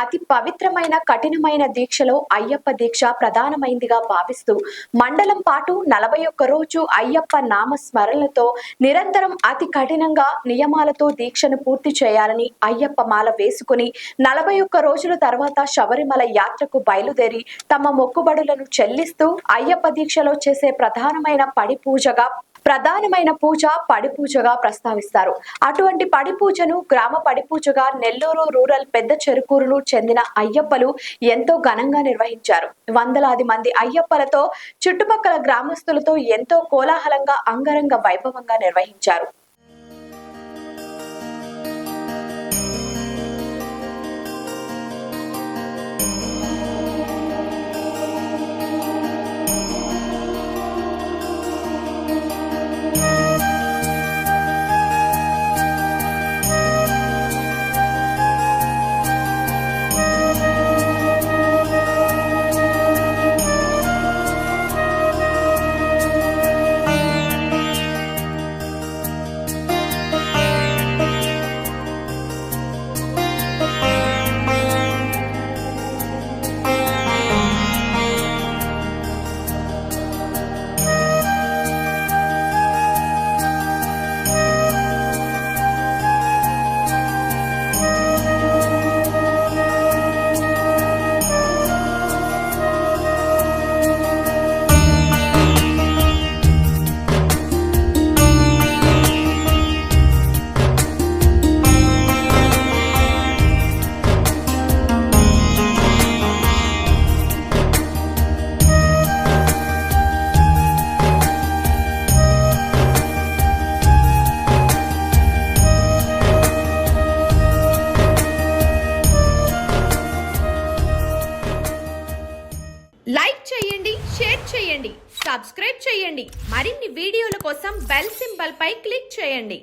అతి పవిత్రమైన కఠినమైన దీక్షలో అయ్యప్ప దీక్ష ప్రధానమైందిగా భావిస్తూ మండలం పాటు 41 రోజు అయ్యప్ప నామ స్మరణలతో నిరంతరం అతి కఠినంగా నియమాలతో దీక్షను పూర్తి చేయాలని అయ్యప్ప మాల వేసుకుని 41 రోజుల తర్వాత శబరిమల యాత్రకు బయలుదేరి తమ మొక్కుబడులను చెల్లిస్తూ అయ్యప్ప దీక్షలో చేసే ప్రధానమైన పడి పూజగా ప్రస్తావిస్తారు. అటువంటి పడి పూజను గ్రామ పడి పూజగా నెల్లూరు రూరల్ పెద్ద చెరుకూరును చెందిన అయ్యప్పలు ఎంతో ఘనంగా నిర్వహించారు. వందలాది మంది అయ్యప్పలతో చుట్టుపక్కల గ్రామస్తులతో ఎంతో కోలాహలంగా అంగరంగ వైభవంగా నిర్వహించారు. లైక్ చేయండి, షేర్ చేయండి, సబ్స్క్రైబ్ చేయండి. మరిన్ని వీడియోల కోసం బెల్ సింబల్ పై క్లిక్ చేయండి.